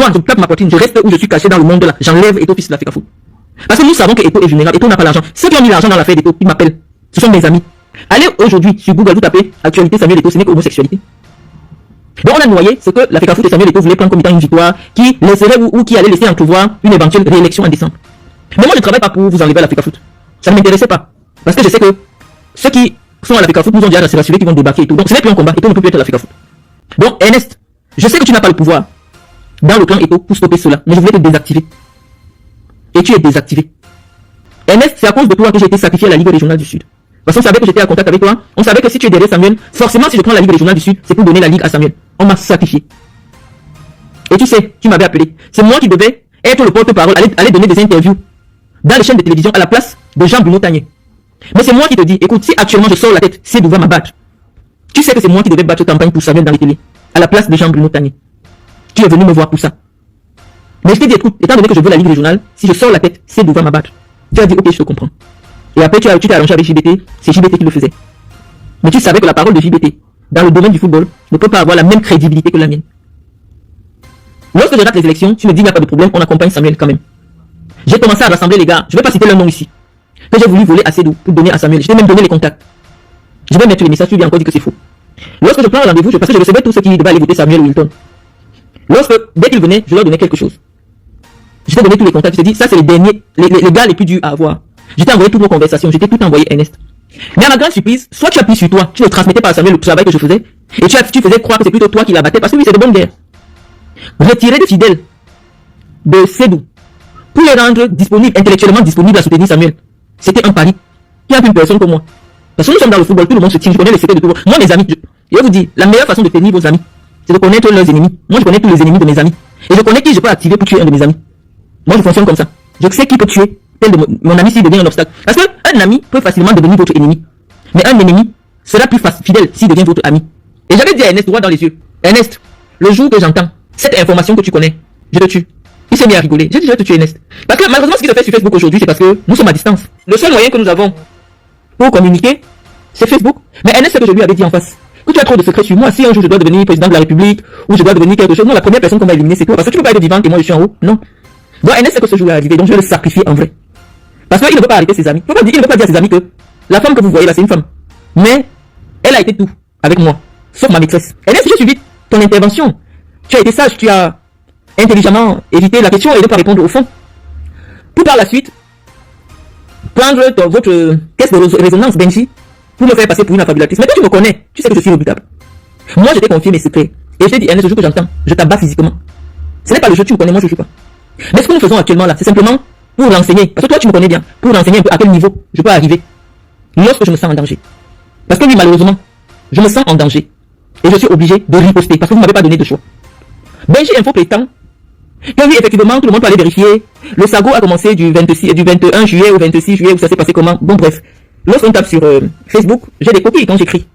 moi, je claque ma poitrine, je reste où je suis caché dans le monde là. J'enlève Eto'o fils de l'Africa Foot. Parce que nous savons que Eto'o est vulnérable. Eto'o n'a pas l'argent. Ceux qui ont mis l'argent dans l'affaire d'Eto'o, ils m'appellent. Ce sont mes amis. Allez aujourd'hui sur Google, vous tapez actualité Samuel Eto'o, ce n'est qu'homosexualité. Donc on a noyé ce que l'Africa Foot et Samuel Eto'o voulaient prendre comme étant une victoire qui laisserait ou qui allait laisser entrevoir une éventuelle réélection en décembre. Mais moi je ne travaille pas pour vous enlever à l'Africa Foot. Ça ne m'intéressait pas. Parce que je sais que ceux qui sont à l'Africa Foot nous ont déjà rassuré qu'ils vont débarquer et tout. Donc ce n'est plus un combat. Eto'o ne peut plus être à l'Africa Foot. Donc Ernest, je sais que tu n'as pas le pouvoir dans le clan Eto'o pour stopper cela. Mais je voulais te désactiver. Et tu es désactivé. Ernest, c'est à cause de toi que j'ai été sacrifié à la Ligue régionale du Sud. Parce qu'on savait que j'étais en contact avec toi. On savait que si tu es derrière Samuel, forcément si je prends la Ligue régionale du Sud, c'est pour donner la Ligue à Samuel. On m'a sacrifié. Et tu sais, tu m'avais appelé. C'est moi qui devais être le porte-parole, aller donner des interviews dans les chaînes de télévision à la place de Jean-Bruno Tagné. Mais c'est moi qui te dis, écoute, si actuellement je sors la tête, c'est va m'abattre. Tu sais que c'est moi qui devais battre campagne pour Samuel dans les télés, à la place de Jean-Bruno Tagné. Tu es venu me voir pour ça. Mais je t'ai dit, écoute, étant donné que je veux la Ligue régionale, si je sors la tête, c'est va m'abattre. Tu as dit, ok, je te comprends. Et après, tu t'es arrangé avec JBT, c'est JBT qui le faisait. Mais tu savais que la parole de JBT, dans le domaine du football, ne peut pas avoir la même crédibilité que la mienne. Lorsque je rate les élections, tu me dis, il n'y a pas de problème, on accompagne Samuel quand même. J'ai commencé à rassembler les gars, je ne vais pas citer leur nom ici, que j'ai voulu voler à Cédou pour donner à Samuel. Je t'ai même donné les contacts. Je vais mettre les messages, tu lui as encore dit que c'est faux. Lorsque je prends un rendez-vous, parce que je recevais tous ceux qui devaient aller voter Samuel ou Wilton. Dès qu'ils venaient, je leur donnais quelque chose. Je t'ai donné tous les contacts, je t'ai dit, ça c'est les derniers, les gars les plus durs à avoir. Je t'ai envoyé toutes nos conversations, je t'ai tout envoyé Ernest. Mais à ma grande surprise, soit tu appuies sur toi, tu ne transmettais pas à Samuel le travail que je faisais, et tu faisais croire que c'est plutôt toi qui l'abattais, parce que oui, c'est de bonne guerre. Retirer des fidèles de Cédou pour les rendre disponibles, intellectuellement disponibles à soutenir Samuel, c'était un pari. Il n'y a plus personne comme moi. Parce que nous sommes dans le football, tout le monde se tient, je connais les secrets de tout le monde. Moi, mes amis, je vous dis, la meilleure façon de tenir vos amis, c'est de connaître leurs ennemis. Moi, je connais tous les ennemis de mes amis. Et je connais qui je peux activer pour tuer un de mes amis. Moi, je fonctionne comme ça. Je sais qui peut tuer tel de mon ami s'il devient un obstacle. Parce qu'un ami peut facilement devenir votre ennemi. Mais un ennemi sera plus fidèle s'il devient votre ami. Et j'avais dit à Ernest, droit dans les yeux, Ernest, le jour que j'entends cette information que tu connais, je te tue. Il s'est mis à rigoler. J'ai dit, je vais te tuer, Ernest. Parce que malheureusement, ce qui se fait sur Facebook aujourd'hui, c'est parce que nous sommes à distance. Le seul moyen que nous avons pour communiquer, c'est Facebook. Mais Ernest, ce que je lui avais dit en face, que tu as trop de secrets sur moi, si un jour je dois devenir président de la République, ou je dois devenir quelque chose, non, la première personne qu'on va éliminer, c'est toi. Parce que tu peux pas être vivant et moi je suis en haut. Non. Donc Ernest sait que ce jour est arrivé, donc je vais le sacrifier en vrai. Parce qu'il ne veut pas arrêter ses amis. Il ne veut pas dire à ses amis que la femme que vous voyez là, c'est une femme. Mais elle a été tout avec moi, sauf ma maîtresse. Ernest, j'ai suivi ton intervention. Tu as été sage, tu as intelligemment évité la question et ne pas répondre au fond. Puis par la suite, prendre votre caisse de résonance, Benji, pour me faire passer pour une affabulatrice. Mais toi, tu me connais, tu sais que je suis redoutable. Moi, je t'ai confié mes secrets. Et je t'ai dit, Ernest, le jour que j'entends, je t'abats physiquement. Ce n'est pas le jeu, tu me connais, moi je joue pas. Mais ce que nous faisons actuellement là, c'est simplement pour renseigner. Parce que toi, tu me connais bien. Pour renseigner un peu à quel niveau je peux arriver lorsque je me sens en danger. Parce que oui, malheureusement, je me sens en danger. Et je suis obligé de riposter parce que vous ne m'avez pas donné de choix. Benji Info prétend que oui, effectivement, tout le monde peut aller vérifier. Le sago a commencé du 21 juillet au 26 juillet, où ça s'est passé comment. Bon, bref. Lorsqu'on tape sur Facebook, j'ai des coquilles quand j'écris.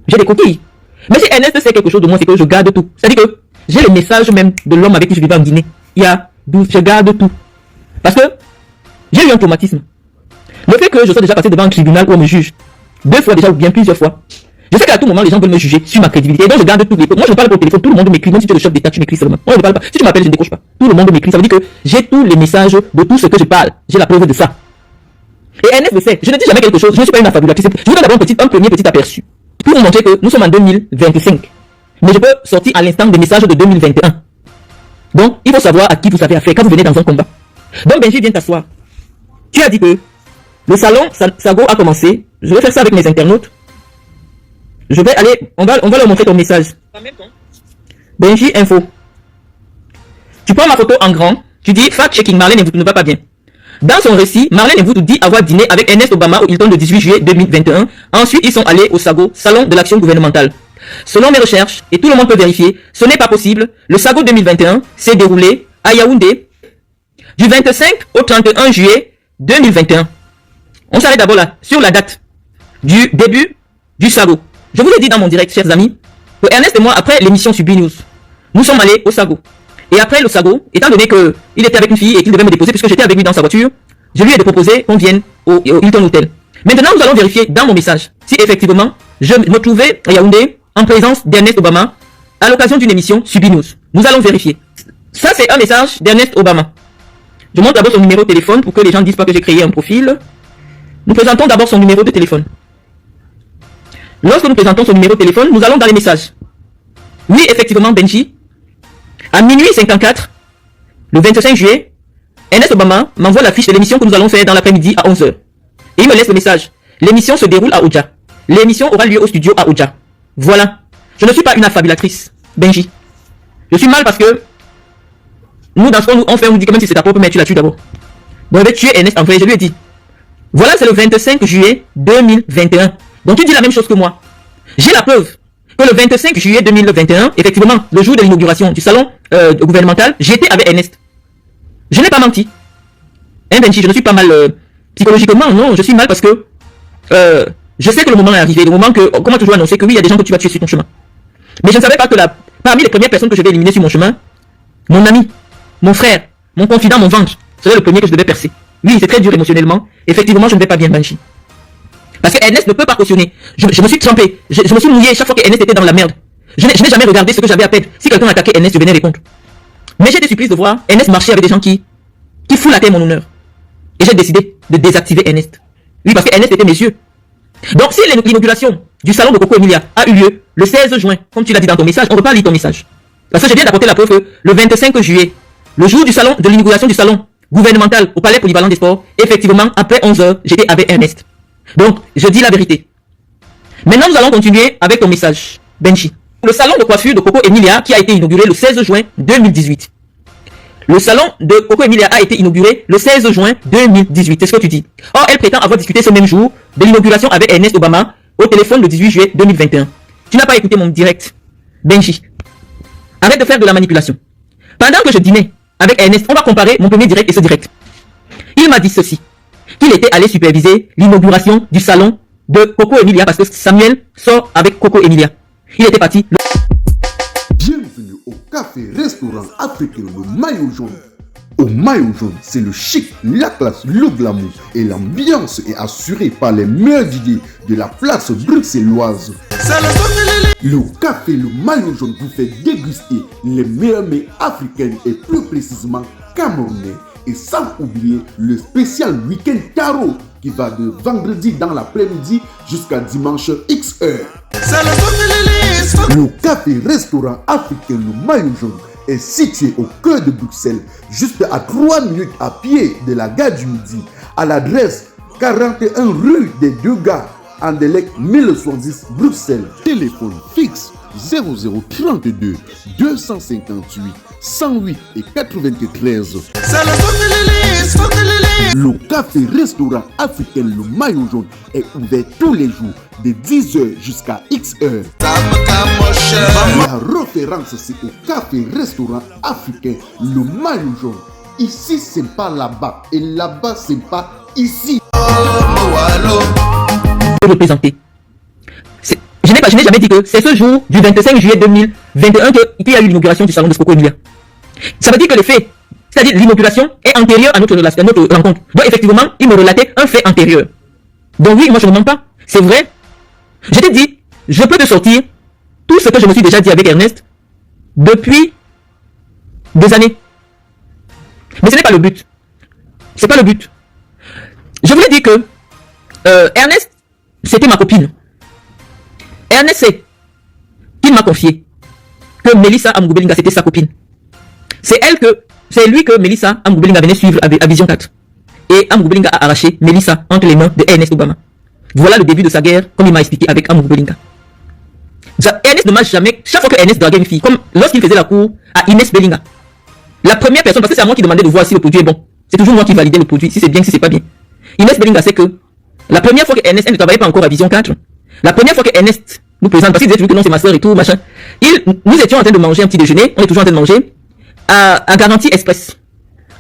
J'ai des coquilles. Mais si Ernest sait quelque chose de moi, c'est que je garde tout. C'est-à-dire que j'ai les messages même de l'homme avec qui je vivais en Guinée. Il y a 12, je garde tout. Parce que j'ai eu un traumatisme. Le fait que je sois déjà passé devant un tribunal où on me juge, 2 fois déjà ou bien plusieurs fois, je sais qu'à tout moment les gens veulent me juger sur ma crédibilité. Et donc je garde tout. Moi je ne parle pas au téléphone, tout le monde m'écrit. Même si tu es le chef d'État, tu m'écris seulement. Moi je ne parle pas. Si tu m'appelles, je ne décroche pas. Tout le monde m'écrit. Ça veut dire que j'ai tous les messages de tout ce que je parle. J'ai la preuve de ça. Et Ernest le sait. Je ne dis jamais quelque chose. Je ne suis pas une affabulatrice. Je vous donne d'abord un premier petit aperçu. Pour vous montrer que nous sommes en 2025. Mais je peux sortir à l'instant des messages de 2021. Donc, il faut savoir à qui vous avez affaire quand vous venez dans un combat. Donc, Benji, viens t'asseoir. Tu as dit que le salon Sago a commencé. Je vais faire ça avec mes internautes. Je vais aller, on va leur montrer ton message. Benji Info. Tu prends ma photo en grand. Tu dis, fact-checking, Marlène ne va pas bien. Dans son récit, Marlène Nvoutou dit avoir dîné avec Ernest Obama au Hilton le 18 juillet 2021. Ensuite, ils sont allés au SAGO, Salon de l'Action Gouvernementale. Selon mes recherches, et tout le monde peut vérifier, ce n'est pas possible. Le SAGO 2021 s'est déroulé à Yaoundé du 25 au 31 juillet 2021. On s'arrête d'abord là, sur la date du début du SAGO. Je vous l'ai dit dans mon direct, chers amis, que Ernest et moi, après l'émission sur B-News, nous sommes allés au SAGO. Et après le SAGO, étant donné qu'il était avec une fille et qu'il devait me déposer, puisque j'étais avec lui dans sa voiture, je lui ai proposé qu'on vienne au Hilton Hotel. Maintenant, nous allons vérifier dans mon message si effectivement je me trouvais à Yaoundé en présence d'Ernest Obama à l'occasion d'une émission sur B-News. Nous allons vérifier. Ça, c'est un message d'Ernest Obama. Je montre d'abord son numéro de téléphone pour que les gens ne disent pas que j'ai créé un profil. Nous présentons d'abord son numéro de téléphone. Lorsque nous présentons son numéro de téléphone, nous allons dans les messages. Oui, effectivement, Benji, à minuit 54, le 25 juillet, Ernest Obama m'envoie la fiche de l'émission que nous allons faire dans l'après-midi à 11h. Et il me laisse le message. L'émission se déroule à Oudja. L'émission aura lieu au studio à Oudja. Voilà. Je ne suis pas une affabulatrice, Benji. Je suis mal parce que nous, dans ce qu'on fait, on nous dit que même si c'est ta propre mère, tu la tues d'abord. Donc, je vais tuer Ernest en vrai. Je lui ai dit. Voilà, c'est le 25 juillet 2021. Donc, tu dis la même chose que moi. J'ai la preuve que le 25 juillet 2021, effectivement, le jour de l'inauguration du salon gouvernemental, j'étais avec Ernest. Je n'ai pas menti. Hein, Benji, je ne suis pas mal psychologiquement, non, je suis mal parce que je sais que le moment est arrivé, le moment que, comment toujours annoncer que oui, il y a des gens que tu vas tuer sur ton chemin. Mais je ne savais pas que parmi les premières personnes que je vais éliminer sur mon chemin, mon ami, mon frère, mon confident, mon ventre, serait le premier que je devais percer. Oui, c'est très dur émotionnellement. Effectivement, je ne vais pas bien, Benji. Parce que Ernest ne peut pas cautionner. Je me suis trompé. Je me suis mouillé chaque fois que Ernest était dans la merde. Je n'ai jamais regardé ce que j'avais à perdre. Si quelqu'un attaquait Ernest, je venais répondre. Mais j'ai été surprise de voir Ernest marcher avec des gens qui foutent la terre mon honneur. Et j'ai décidé de désactiver Ernest. Oui, parce que Ernest était mes yeux. Donc, si l'inauguration du salon de Coco Emilia a eu lieu le 16 juin, comme tu l'as dit dans ton message, on ne peut pas lire ton message. Parce que je viens d'apporter la preuve que le 25 juillet, le jour du salon, de l'inauguration du salon gouvernemental au Palais Polyvalent des Sports, effectivement, après 11h, j'étais avec Ernest. Donc, je dis la vérité. Maintenant, nous allons continuer avec ton message, Benji. Le salon de coiffure de Coco Emilia qui a été inauguré le 16 juin 2018. Le salon de Coco Emilia a été inauguré le 16 juin 2018. C'est ce que tu dis. Or, elle prétend avoir discuté ce même jour de l'inauguration avec Ernest Obama au téléphone le 18 juillet 2021. Tu n'as pas écouté mon direct, Benji. Arrête de faire de la manipulation. Pendant que je dînais avec Ernest, on va comparer mon premier direct et ce direct. Il m'a dit ceci, qu'il était allé superviser l'inauguration du salon de Coco Emilia parce que Samuel sort avec Coco Emilia. Il était parti. Bienvenue au café-restaurant africain Le Maillot Jaune. Au Maillot Jaune, c'est le chic, la classe, le glamour et l'ambiance est assurée par les meilleurs idées de la place bruxelloise. Le café Le Maillot Jaune vous fait déguster les meilleurs mets africains et plus précisément camerounais. Et sans oublier le spécial week-end tarot qui va de vendredi dans l'après-midi jusqu'à dimanche XH. Le café-restaurant africain Le Maillot Jaune est situé au cœur de Bruxelles, juste à 3 minutes à pied de la gare du Midi, à l'adresse 41 rue des Deux Gares, Anderlecht 1070 Bruxelles. Téléphone fixe 0032 258 108 et 93. Le café-restaurant africain Le Maillot Jaune est ouvert tous les jours de 10h jusqu'à XH. La référence c'est au café-restaurant africain Le Maillot Jaune. Ici c'est pas là-bas et là-bas c'est pas ici. Représenter. Je n'ai jamais dit que c'est ce jour du 25 juillet 2021 qu'il y a eu l'inauguration du salon de Coco Emilia. Ça veut dire que le fait, c'est-à-dire l'inauguration, est antérieure à notre rencontre. Donc effectivement, il me relatait un fait antérieur. Donc oui, moi je ne mens pas. C'est vrai. Je t'ai dit, je peux te sortir tout ce que je me suis déjà dit avec Ernest depuis des années. Mais ce n'est pas le but. C'est pas le but. Je voulais dire que Ernest, c'était ma copine. Ernest sait qu'il m'a confié que Melissa Amgoubelinga c'était sa copine. C'est lui que Melissa Amgoubelinga venait suivre à Vision 4. Et Amgoubelinga a arraché Melissa entre les mains de Ernest Obama. Voilà le début de sa guerre, comme il m'a expliqué avec Amgoubelinga. Ernest ne m'a jamais, chaque fois que Ernest draguait une fille, comme lorsqu'il faisait la cour à Inès Belinga, la première personne, parce que c'est à moi qui demandais de voir si le produit est bon. C'est toujours moi qui validais le produit, si c'est bien, si c'est pas bien. Inès Belinga sait que la première fois que Ernest, elle ne travaillait pas encore à Vision 4, la première fois que Ernest nous présente, parce qu'il disait toujours que non, c'est ma soeur et tout, machin, nous étions en train de manger un petit déjeuner, on est toujours en train de manger, à Garantie Express,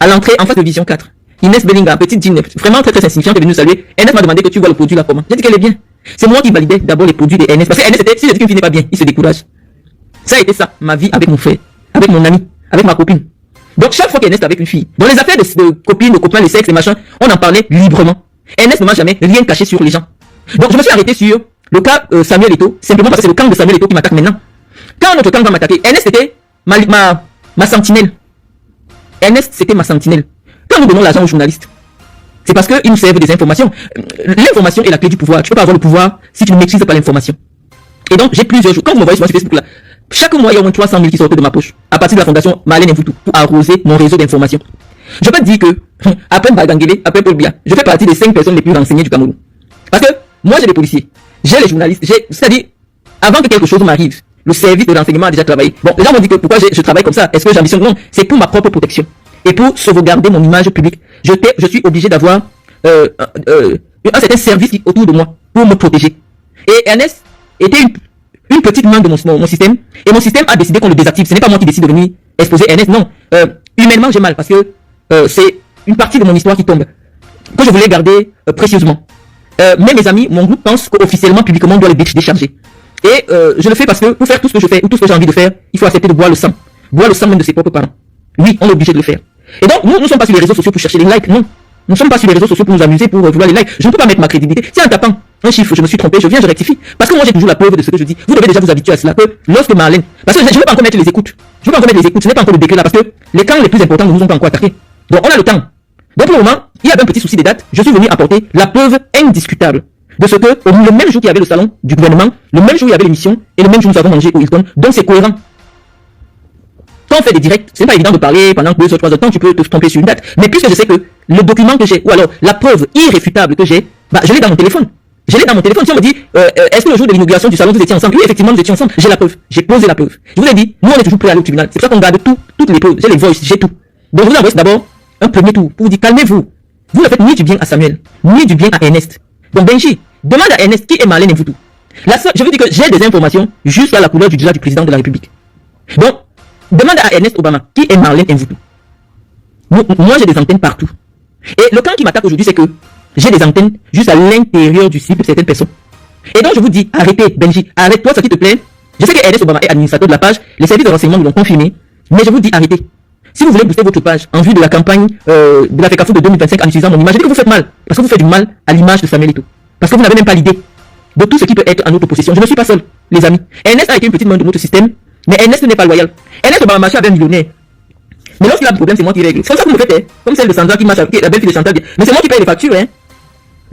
à l'entrée en face de Vision 4. Inès Belinga, petite dîne, vraiment très très insignifiante, est venue nous saluer. Ernest m'a demandé que tu vois le produit là comment. J'ai dit qu'elle est bien. C'est moi qui validais d'abord les produits de Ernest. Parce que Ernest, si je dis qu'une fille n'est pas bien, il se décourage. Ça a été ça, ma vie avec mon frère, avec mon ami, avec ma copine. Donc chaque fois qu'Ernest est avec une fille, dans les affaires de copines, de copains, les sexes, les machins, on en parlait librement. Ernest ne m'a jamais rien caché sur les gens. Donc je me suis arrêté sur le cas Samuel Eto'o, simplement parce que c'est le camp de Samuel Eto'o qui m'attaque maintenant. Quand notre camp va m'attaquer, Ernest était ma sentinelle. Ernest, c'était ma sentinelle. Quand nous donnons l'argent aux journalistes, c'est parce qu'ils nous servent des informations. L'information est la clé du pouvoir. Tu peux pas avoir le pouvoir si tu ne maîtrises pas l'information. Et donc, j'ai plusieurs jours. Quand vous me voyez sur Facebook là, chaque mois, il y a au moins 300 000 qui sortent de ma poche. À partir de la fondation Marlène Mvutu pour arroser mon réseau d'information. Je peux te dire que, après Mbagangele, après Paul Biya, je fais partie des 5 personnes les plus renseignées du Cameroun. Parce que, moi, j'ai des policiers, j'ai les journalistes, c'est-à-dire, avant que quelque chose m'arrive, le service de renseignement a déjà travaillé. Bon, les gens m'ont dit que pourquoi je travaille comme ça, est-ce que j'ambitionne? Non, c'est pour ma propre protection. Et pour sauvegarder mon image publique. Je suis obligé d'avoir un certain service autour de moi pour me protéger. Et Ernest était une petite main de mon système. Et mon système a décidé qu'on le désactive. Ce n'est pas moi qui décide de venir exposer Ernest, non. Humainement, j'ai mal parce que c'est une partie de mon histoire qui tombe, que je voulais garder précieusement. Mais mes amis, mon groupe pense qu'officiellement, publiquement, on doit le décharger. Et je le fais parce que pour faire tout ce que je fais, ou tout ce que j'ai envie de faire, il faut accepter de boire le sang. Boire le sang même de ses propres parents. Oui, on est obligé de le faire. Et donc, nous ne sommes pas sur les réseaux sociaux pour chercher les likes, non. Nous ne sommes pas sur les réseaux sociaux pour nous amuser, pour vouloir les likes. Je ne peux pas mettre ma crédibilité. Si en tapant un chiffre, je me suis trompé, je viens, je rectifie. Parce que moi, j'ai toujours la preuve de ce que je dis. Vous devez déjà vous habituer à cela. Que lorsque Marlène, parce que je ne veux pas encore mettre les écoutes. Je ne veux pas encore mettre les écoutes. Ce n'est pas encore le décret là, parce que les camps les plus importants ne nous ont pas encore attaqués. Donc, on a le temps. Donc, pour le moment, il y avait un petit souci des dates. Je suis venu apporter la preuve indiscutable de ce que, le même jour qu'il y avait le salon du gouvernement, le même jour il y avait l'émission, et le même jour nous avons mangé au Hilton. Donc, c'est cohérent. Quand on fait des directs, c'est pas évident de parler pendant 2 ou 3 heures de temps, tu peux te tromper sur une date. Mais puisque je sais que le document que j'ai, ou alors la preuve irréfutable que j'ai, bah, je l'ai dans mon téléphone. Je l'ai dans mon téléphone. Si on me dit, est-ce que le jour de l'inauguration du salon, vous étiez ensemble? Oui, effectivement, nous étions ensemble. J'ai la preuve. J'ai posé la preuve. Je vous ai dit, nous, on est toujours prêts à aller au tribunal. C'est pour ça qu'on garde toutes les preuves. J'ai les voices, j'ai tout. Donc, je vous envoie d'abord un premier tour pour vous dire, calmez-vous. Vous ne faites ni du bien à Samuel, ni du bien à Ernest. Donc, Benji, demande à Ernest qui est Marlène Mvutu. Je veux dire que j'ai des informations jusqu'à la couleur du drap du président de la République. Donc, demande à Ernest Obama qui est Marlène Mvutu. Moi, j'ai des antennes partout. Et le camp qui m'attaque aujourd'hui, c'est que j'ai des antennes juste à l'intérieur du site de certaines personnes. Et donc, je vous dis, arrêtez, Benji, arrête-toi ce qui te plaît. Je sais que Ernest Obama est administrateur de la page, les services de renseignement nous l'ont confirmé, mais je vous dis, arrêtez. Si vous voulez booster votre page en vue de la campagne de la FECAFOOT de 2025 en utilisant mon image, je dis que vous faites mal, parce que vous faites du mal à l'image de Samuel Eto'o. Parce que vous n'avez même pas l'idée de tout ce qui peut être en notre possession. Je ne suis pas seul, les amis. Ernest a été une petite main de notre système, mais Ernest n'est pas loyal. Ernest Obama marché avec un millionnaire. Mais lorsqu'il a un problème, c'est moi qui règle. C'est comme ça que vous me faites, comme celle de Sandra qui marche avec la belle fille de Chantal. Mais c'est moi qui paye les factures, hein.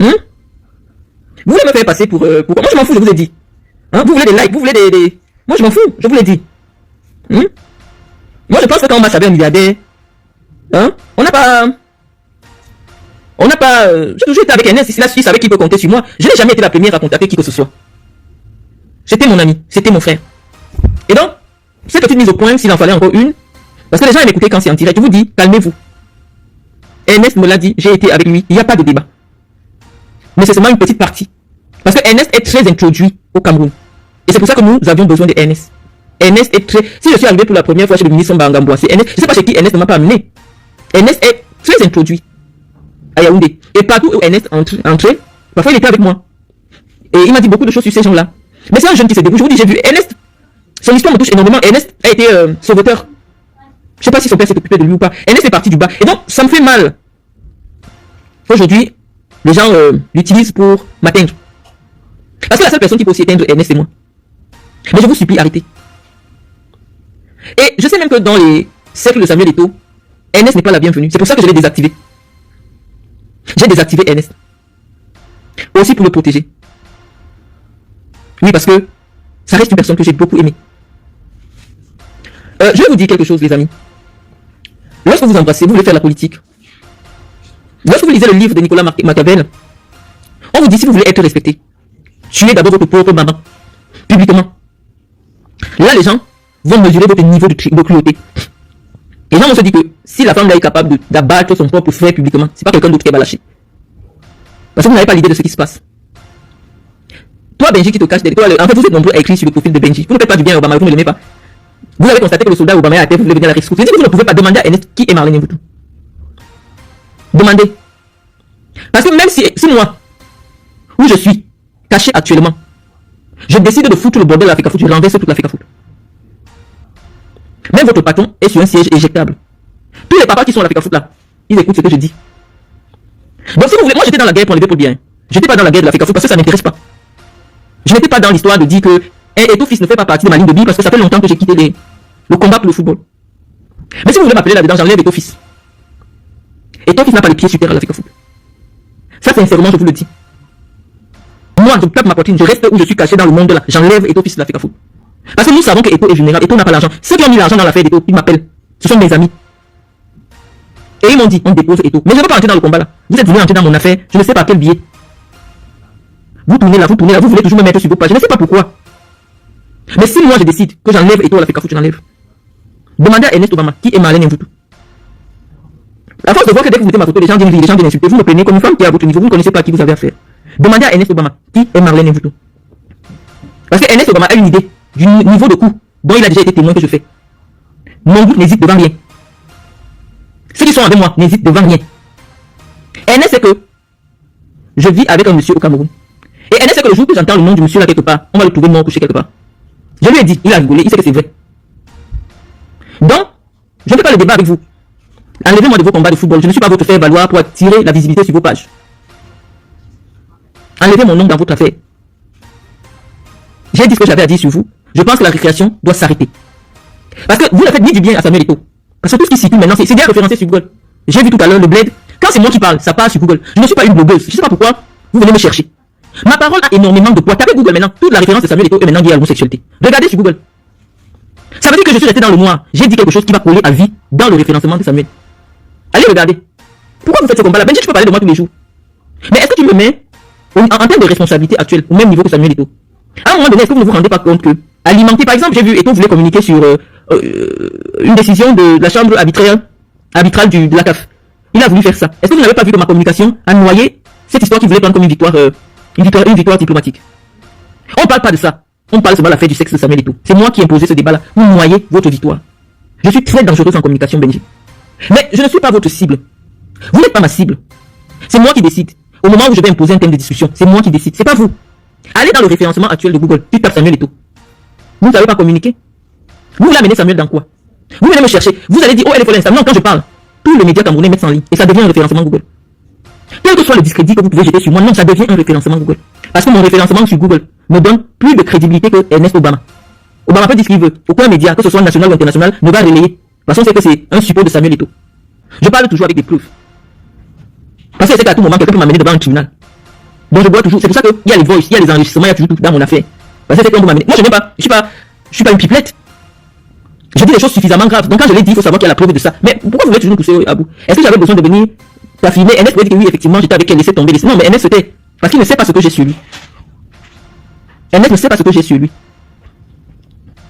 Vous voulez me faire passer pour... Moi, je m'en fous, je vous ai dit. Hein? Vous voulez des likes, vous voulez des... Moi, je m'en fous, je vous l'ai dit. Moi, je pense que quand on marche avec un milliardaire, hein, on n'a pas... J'ai toujours été avec Ernest, si il savait qu'il peut compter sur moi. Je n'ai jamais été la première à contacter qui que ce soit. C'était mon ami, c'était mon frère. Et donc, cette petite mise au point, s'il en fallait encore une, parce que les gens aiment écouter quand c'est en direct, je vous dis, calmez-vous. Ernest me l'a dit, j'ai été avec lui, il n'y a pas de débat. Mais c'est seulement une petite partie. Parce que Ernest est très introduit au Cameroun. Et c'est pour ça que nous avions besoin de Ernest. Ernest est très... Si je suis arrivé pour la première fois chez le ministre Mbangamboa, c'est Ernest. Je ne sais pas chez qui Ernest ne m'a pas amené. Ernest est très introduit à Yaoundé. Et partout où Ernest entrait, parfois il était avec moi. Et il m'a dit beaucoup de choses sur ces gens-là. Mais c'est un jeune qui s'est débrouillé. Je vous dis, j'ai vu Ernest. Son histoire me touche énormément. Ernest a été sauveteur. Je ne sais pas si son père s'est occupé de lui ou pas. Ernest est parti du bas. Et donc, ça me fait mal. Aujourd'hui, les gens l'utilisent pour m'atteindre. Parce que la seule personne qui peut aussi éteindre Ernest, c'est moi. Mais je vous supplie, arrêtez. Et je sais même que dans les cercles de Samuel Eto'o, Ernest n'est pas la bienvenue. C'est pour ça que je l'ai désactivé. J'ai désactivé Ernest. Aussi pour le protéger. Oui, parce que ça reste une personne que j'ai beaucoup aimée. Je vais vous dire quelque chose, les amis. Lorsque vous embrassez, vous voulez faire la politique. Lorsque vous lisez le livre de Nicolas Machiavel, on vous dit si vous voulez être respecté, tuez d'abord votre propre maman, publiquement. Là, les gens vont mesurer votre niveau de cruauté. Et les gens vont se dire que si la femme là est capable d'abattre son propre frère publiquement, c'est pas quelqu'un d'autre qui va lâcher. Parce que vous n'avez pas l'idée de ce qui se passe. Toi, Benji, qui te cache derrière toi, en fait, vous êtes nombreux à écrire sur le profil de Benji. Vous ne faites pas du bien à Obama, vous ne l'aimez pas. Vous avez constaté que le soldat Obama est à terre, vous voulez venir à la rescousse. Vous dites que vous ne pouvez pas demander à Ernest qui est Marlène Mvutu. Demandez. Parce que même si moi, où je suis, caché actuellement, je décide de foutre le bordel de la FECAFOOT, je renverse toute la FECAFOOT. Même votre patron est sur un siège éjectable. Tous les papas qui sont à la FECAFOOT là, ils écoutent ce que je dis. Donc si vous voulez, moi j'étais dans la guerre pour enlever Paul Biya. J'étais pas dans la guerre de la FECAFOOT parce que ça m'intéresse pas. Je n'étais pas dans l'histoire de dire que Eto'o fils ne fait pas partie de ma ligne de vie parce que ça fait longtemps que j'ai quitté le combat pour le football. Mais si vous voulez m'appeler là-dedans, j'enlève Eto'o fils. Et ton fils n'a pas les pieds sur terre à l'Africa Foot. Ça, sincèrement, je vous le dis. Moi, je tape ma poitrine, je reste où je suis caché dans le monde là. J'enlève Eto'o, fils de l'Africa Foot. Parce que nous savons que Eto'o est vulnérable. Eto'o n'a pas l'argent. Ceux qui ont mis l'argent dans l'affaire d'Eto'o, ils m'appellent. Ce sont mes amis. Et ils m'ont dit, on dépose Eto'o. Mais je ne veux pas entrer dans le combat là. Vous êtes venus entrer dans mon affaire, je ne sais pas quel billet. Vous tournez là, vous voulez toujours me mettre sur vos pages. Je ne sais pas pourquoi. Mais si moi je décide que j'enlève Eto'o à l'Africa Foot, je l'enlève. Demandez à Ernest Obama qui est Marlène Mvutu. À force de voir que dès que vous mettez ma photo, les gens viennent rire, les gens viennent insulter. Vous me prenez comme une femme qui est à votre niveau, vous ne connaissez pas à qui vous avez affaire. Demandez à Ernest Obama qui est Marlène Mvutu. Parce que Ernest Obama a une idée du niveau de coût dont il a déjà été témoin que je fais. Mon groupe n'hésite devant rien. Ceux qui sont avec moi n'hésitent devant rien. Ernest sait que je vis avec un monsieur au Cameroun. Et Ernest sait que le jour que j'entends le nom du monsieur là quelque part, on va le trouver mort couché quelque part. Je lui ai dit, il a rigolé, il sait que c'est vrai. Donc, je ne fais pas le débat avec vous. Enlevez-moi de vos combats de football. Je ne suis pas votre faire valoir pour attirer la visibilité sur vos pages. Enlevez mon nom dans votre affaire. J'ai dit ce que j'avais à dire sur vous. Je pense que la récréation doit s'arrêter. Parce que vous ne faites ni du bien à Samuel Eto'o. Parce que tout ce qui circule maintenant, c'est bien référencé sur Google. J'ai vu tout à l'heure le bled. Quand c'est moi qui parle, ça passe sur Google. Je ne suis pas une blogueuse. Je ne sais pas pourquoi vous venez me chercher. Ma parole a énormément de poids. Tapez Google maintenant. Toute la référence de Samuel Eto'o est maintenant liée à l'homosexualité. Regardez sur Google. Ça veut dire que je suis resté dans le noir. J'ai dit quelque chose qui va coller à vie dans le référencement de Samuel. Allez regarder. Pourquoi vous faites ce combat-là? Benji, tu peux parler de moi tous les jours. Mais est-ce que tu me mets en termes de responsabilité actuelle au même niveau que Samuel Eto'o? À un moment donné, est-ce que vous ne vous rendez pas compte que alimenter, par exemple, j'ai vu Eto'o voulait communiquer sur une décision de la chambre arbitrale de la CAF. Il a voulu faire ça. Est-ce que vous n'avez pas vu que ma communication a noyé cette histoire qu'il voulait prendre comme une victoire diplomatique? On ne parle pas de ça. On parle seulement de l'affaire du sexe de Samuel Eto'o. C'est moi qui ai imposé ce débat-là. Vous noyez votre victoire. Je suis très dangereuse en communication, Benji. Mais je ne suis pas votre cible. Vous n'êtes pas ma cible. C'est moi qui décide. Au moment où je vais imposer un thème de discussion, c'est moi qui décide. C'est pas vous. Allez dans le référencement actuel de Google. Tu tapes Samuel Eto'o. Vous ne savez pas communiquer. Vous voulez amener Samuel dans quoi? Vous venez me chercher. Vous allez dire, oh, elle est folle l'instant. Non, quand je parle, tous les médias camerounais mettent ça en ligne. Et ça devient un référencement Google. Quel que soit le discrédit que vous pouvez jeter sur moi, non, ça devient un référencement Google. Parce que mon référencement sur Google me donne plus de crédibilité que Ernest Obama. Obama peut dire ce qu'il veut. Aucun média, que ce soit national ou international, ne va relayer. Parce qu'on sait que c'est un support de Samuel Eto'o. Je parle toujours avec des preuves. Parce que c'est qu'à tout moment, quelqu'un peut m'amener devant un tribunal. Donc je vois toujours. C'est pour ça qu'il y a les voices, il y a les enregistrements, il y a toujours tout dans mon affaire. Parce que c'est qu'on peut m'amener. Moi, je n'aime pas. Je suis pas une pipelette. Je dis des choses suffisamment graves. Donc quand je l'ai dit, il faut savoir qu'il y a la preuve de ça. Mais pourquoi vous voulez toujours pousser à bout? Est-ce que j'avais besoin de venir t'affirmer? Ernest pouvait dire que oui, effectivement, j'étais avec elle, laisser tomber. Non, mais Ernest c'était. Parce qu'il ne sait pas ce que j'ai sur lui. Ernest ne sait pas ce que j'ai sur lui.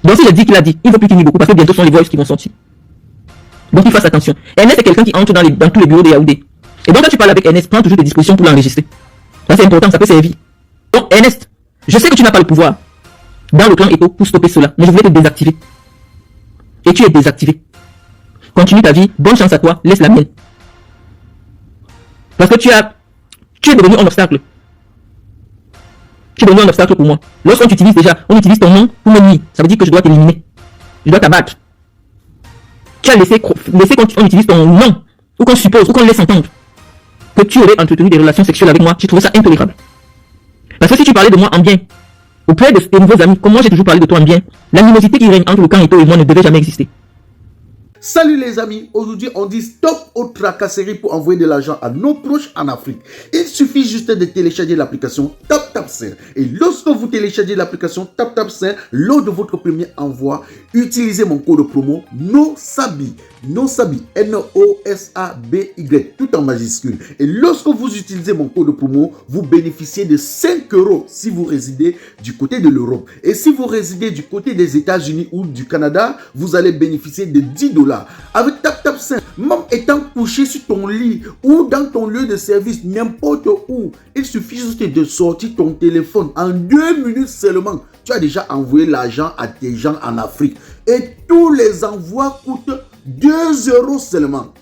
Donc si je dis qu'il a dit, il ne faut plus qu'il nie beaucoup parce que bientôt ce sont les voices qui vont sortir. Donc il fasse attention. Ernest est quelqu'un qui entre dans tous les bureaux de Yaoundé. Et donc quand tu parles avec Ernest, prends toujours des dispositions pour l'enregistrer. Ça c'est important, ça peut servir. Donc Ernest, je sais que tu n'as pas le pouvoir dans le clan Eto'o pour stopper cela, mais je voulais te désactiver. Et tu es désactivé. Continue ta vie, bonne chance à toi, laisse la mienne. Parce que tu es devenu un obstacle. Tu es devenu un obstacle pour moi. Lorsqu'on t'utilise déjà, on utilise ton nom pour me nuire. Ça veut dire que je dois t'éliminer. Je dois t'abattre. Tu as laissé qu'on utilise ton nom, ou qu'on suppose, ou qu'on laisse entendre que tu aurais entretenu des relations sexuelles avec moi. J'ai trouvé ça intolérable. Parce que si tu parlais de moi en bien, auprès de tes nouveaux amis, comme moi j'ai toujours parlé de toi en bien, l'animosité qui règne entre le camp Eto'o et moi ne devait jamais exister. Salut les amis, aujourd'hui on dit stop aux tracasseries pour envoyer de l'argent à nos proches en Afrique. Il suffit juste de télécharger l'application TapTapSend. Et lorsque vous téléchargez l'application TapTapSend, lors de votre premier envoi, utilisez mon code promo NOSABY, N-O-S-A-B-Y, tout en majuscule. Et lorsque vous utilisez mon code promo, vous bénéficiez de 5 € si vous résidez du côté de l'Europe. Et si vous résidez du côté des États-Unis ou du Canada, vous allez bénéficier de 10 $. Avec TapTapSend, même étant couché sur ton lit ou dans ton lieu de service, n'importe où, il suffit juste de sortir ton téléphone. En 2 minutes seulement, tu as déjà envoyé l'argent à tes gens en Afrique. Et tous les envois coûtent 2 € seulement.